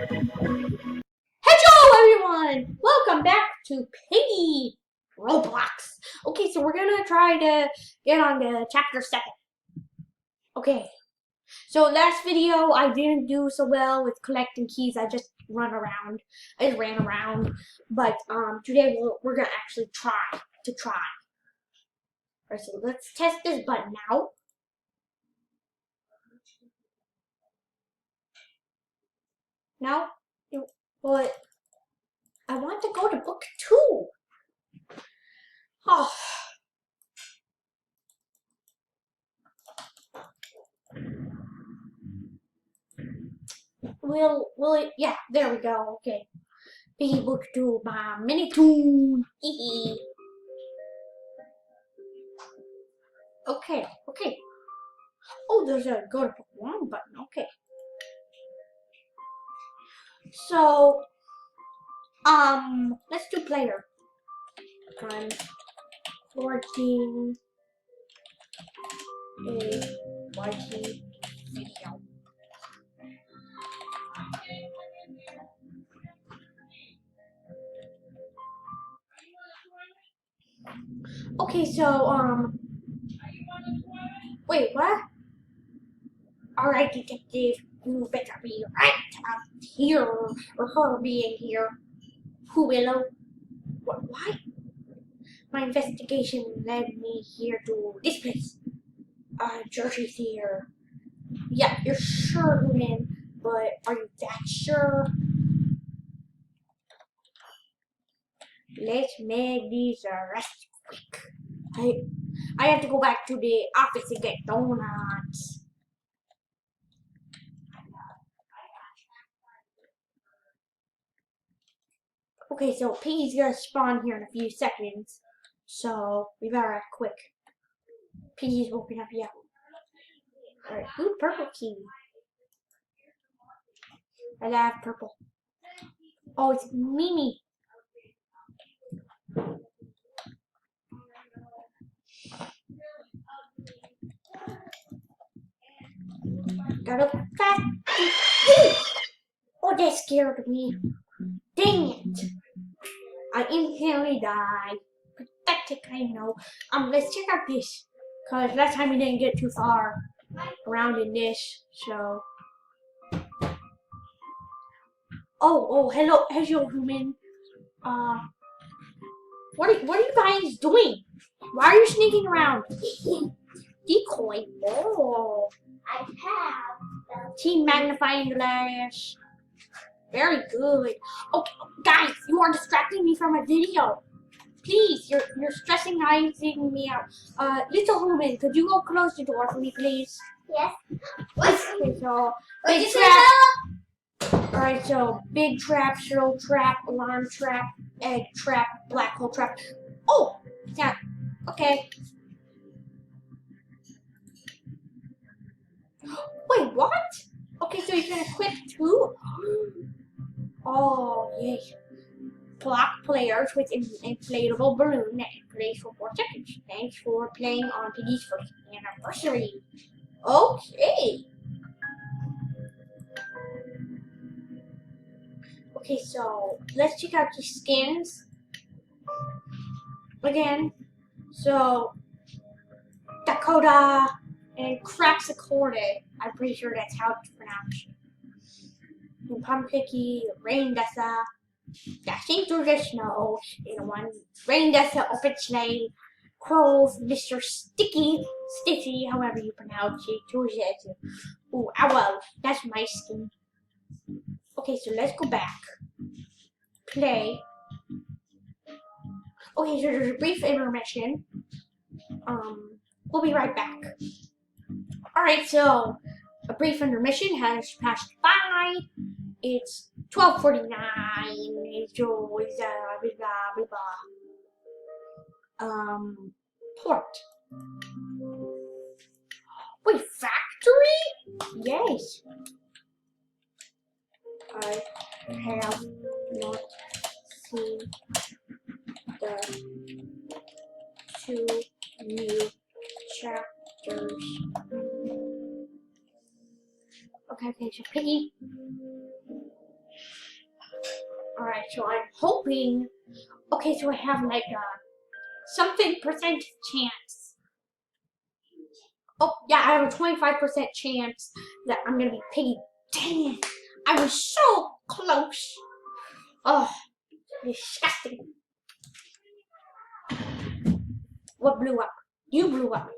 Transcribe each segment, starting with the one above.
Hello everyone! Welcome back to Piggy Roblox. Okay, so we're gonna try to get on to chapter 7. Okay, so last video I didn't do so well with collecting keys. I just ran around. But today we're gonna actually try. Alright, so let's test this button out. Now, but I want to go to book 2. Oh. Will it? Yeah, there we go. Okay. Piggy book 2 by Minitoon. Okay. Oh, there's a go to book 1 button. Okay. So, let's do player. I'm recording a YT video. Okay, so, wait, what? Alright, detective, you better be right up here, or her being here. Who will? Why? My investigation led me here to this place. Jersey's here. Yeah, you're sure, Lumen, but are you that sure? Let's make these arrests quick. I have to go back to the office and get donuts. Okay, so Piggy's gonna spawn here in a few seconds, so we better act quick. Piggy's woken up yet. Alright, ooh, purple key. I love purple. Oh, it's Mimi. Gotta go fast. Oh, that scared me. Dang it. I instantly died. Pathetic, I know. Let's check out this. Cause last time we didn't get too far around in this, so. Oh, hello, human. What are you guys doing? Why are you sneaking around? Decoy. Oh, I have team magnifying glass. Very good. Okay, guys, you are distracting me from a video. Please, you're stressing me out. Little human, could you go close the door for me, please? Yes. Okay, so Big trap. Alright, so big trap, slow trap, alarm trap, egg trap, black hole trap. Oh, yeah. Okay. Wait, what? Okay, so you can equip 2? Oh, yay. Block players with an inflatable balloon that plays for 4 seconds. Thanks for playing on Piggy's first anniversary. Okay. Okay, so let's check out the skins again. So Dakota and Craxacorde. I'm pretty sure that's how it's pronounced. And Pumpkicky, Rain Dessa, dashing through the snow in one Rain Dessa open sleigh. Crows, Mr. Sticky, however you pronounce it. Ooh, well, that's my skin. Okay, so let's go back. Play. Okay, so there's a brief intermission. We'll be right back. Alright, so a brief intermission has passed by. It's 12:49. So it's blah blah blah. Port. Wait, factory? Yes. I have not seen the 2 new chapters. Okay, so Piggy. Alright, so I'm hoping. Okay, so I have like a something percent chance. Oh, yeah, I have a 25% chance that I'm gonna be Piggy. Dang it! I was so close. Oh, disgusting. What blew up? You blew up.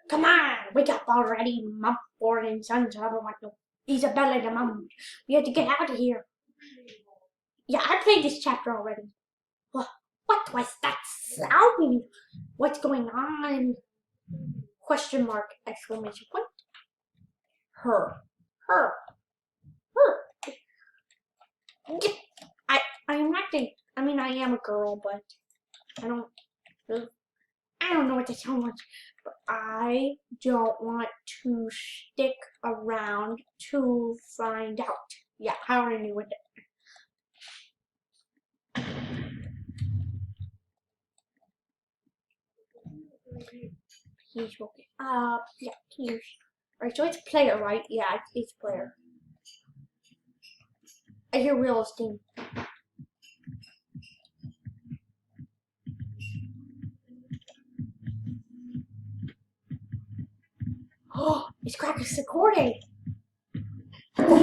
Come on, wake up already, Mumford and Sons. I don't want no Isabella the Mum. We have to get out of here. Yeah, I played this chapter already. What was that sound? What's going on? Question mark, exclamation point. Her. Her. I'm not I mean, I am a girl, but I don't know what to sound like. But I don't want to stick around to find out. Yeah, I already knew what. He's woken up. Yeah, here's. Alright, so it's player, right? Yeah, it's player. I hear real estate. Oh, it's Crackers Accordion. Dang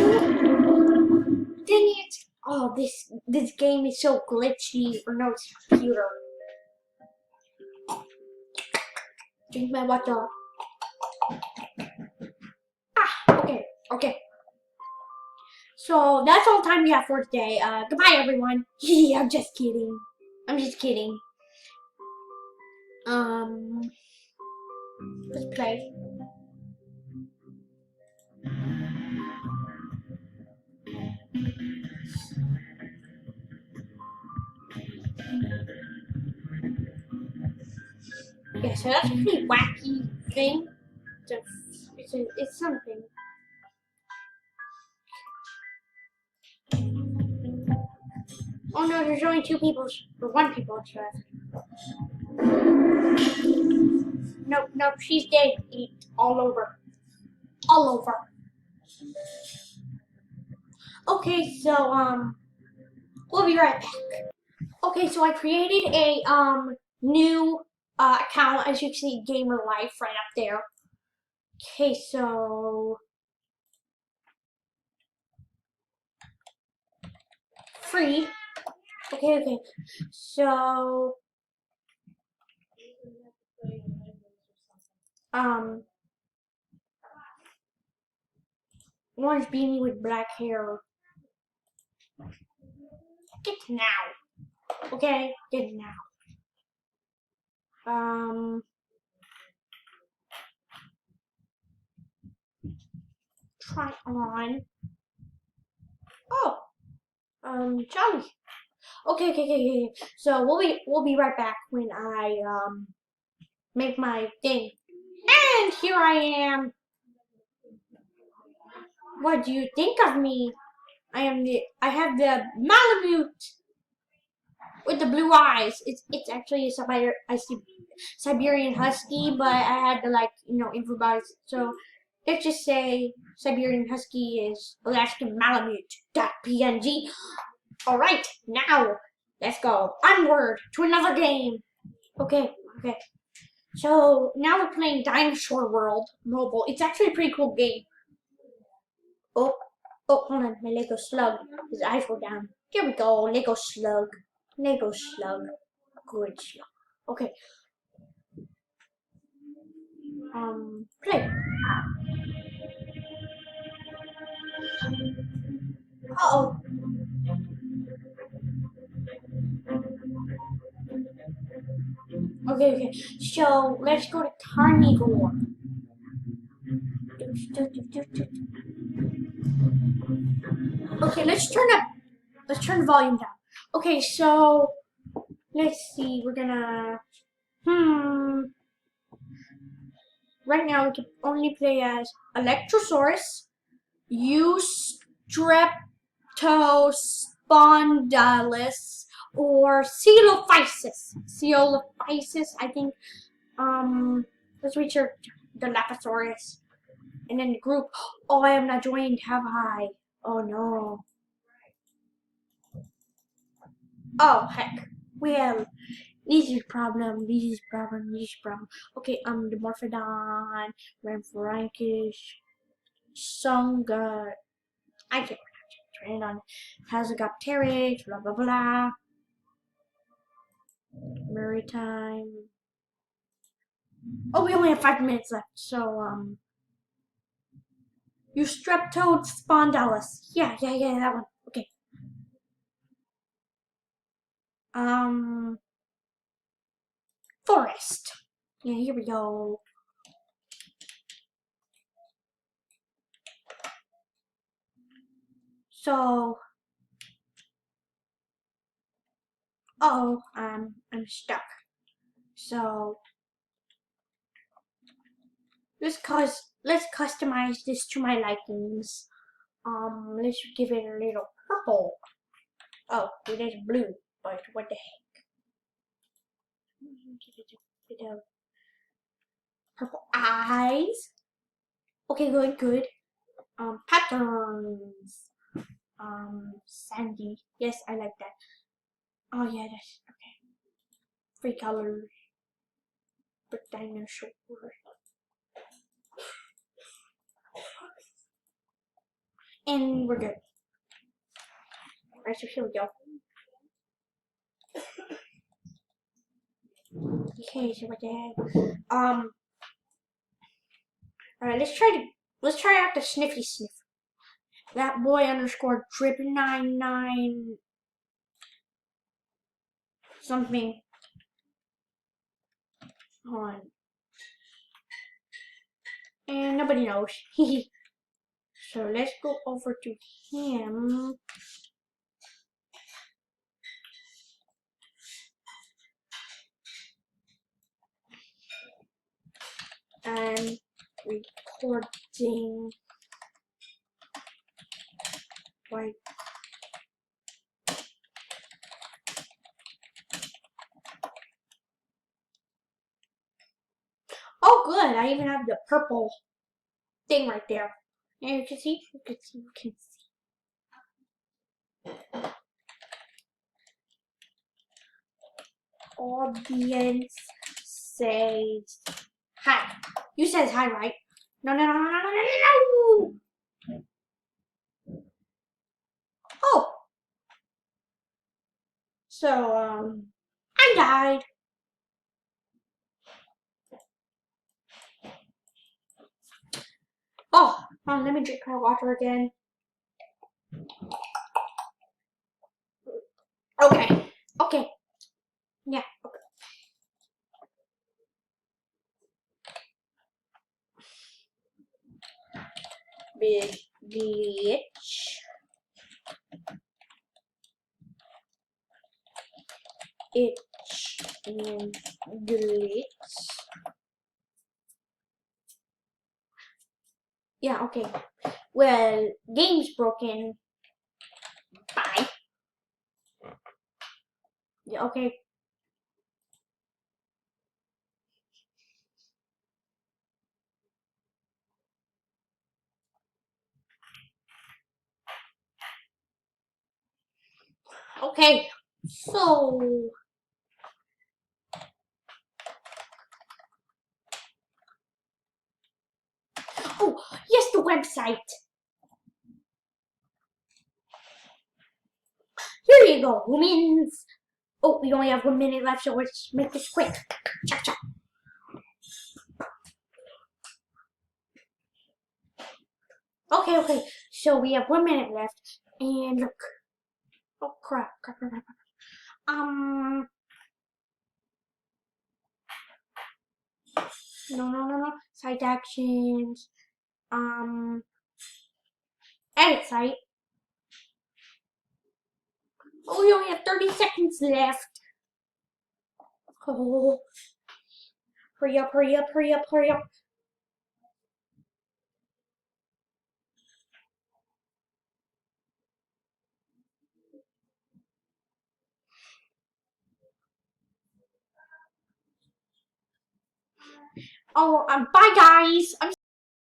it! Oh, this game is so glitchy. Or no, it's computer. Drink my water. Okay. So that's all the time we have for today. Goodbye, everyone. I'm just kidding. Let's play. Yeah, so that's a pretty wacky thing. It's something. Oh no, there's only one people left. Nope, she's dead. Eat all over. Okay, so we'll be right back. Okay, so I created a new account, as you can see, GamrLife right up there. Okay, so free. Okay. So orange beanie with black hair. Get now. Okay, get now. Try on. Oh, Jolly. Okay. So we'll be right back when I make my thing. And here I am. What do you think of me? I have the Malamute with the blue eyes. It's actually a Siberian Husky, but I had to improvise. So let's just say Siberian Husky is Alaskan Malamute.png. All right, now let's go onward to another game. Okay. So now we're playing Dinosaur World Mobile. It's actually a pretty cool game. Oh, hold on, my Lego slug. His eyes go down. Here we go, Lego slug. Good slug. Okay. Play. Uh-oh. Okay. So let's go to carnivore. Okay, let's turn the volume down. Okay, so let's see. We're gonna right now we can only play as Electrosaurus, Eustreptospondylis, or Coelophysis. I think. Let's reach the Dilophosaurus. And then the group. Oh, I am not joined, have I? Oh no. Oh, heck. Well, this is problem, this is problem, this is problem. Okay, the Morphodon, Rempharanchus, Songa, I can't pronounce it, on Hazagopteryx, blah blah blah, Maritime. Oh, we only have 5 minutes left, so, Eustreptoad Spondalis. Yeah, that one. Okay. Um, Forest. Yeah, here we go. So, I'm stuck. So, let's customize this to my likings. Let's give it a little purple. Oh, it is blue, but what the heck? Give it a bit of purple eyes. Okay, good. Patterns. Sandy. Yes, I like that. Oh yeah, that's okay. 3 colors. But dinosaur. And we're good. Alright, so here we go. Okay, so what the heck? Alright, let's try out the Sniffy Sniff. That boy underscore drip 99 something. Hold on. And nobody knows. So let's go over to him. And recording right. Oh good, I even have the purple thing right there. And you can see, Audience says hi. You says hi, right? No. Oh, so I died. Oh, let me drink my water again. Okay. Yeah. Big glitch. Itch and glitch. Yeah, okay. Well, game's broken. Bye. Yeah, okay. Okay. So oh yes, the website. Here you go, humans. Oh, we only have 1 minute left, so let's make this quick. Chop chop. Okay. So we have 1 minute left, and look. Oh crap. No. Site actions. Edit site. Oh, we only have 30 seconds left. Oh, hurry up. Oh, bye guys. I'm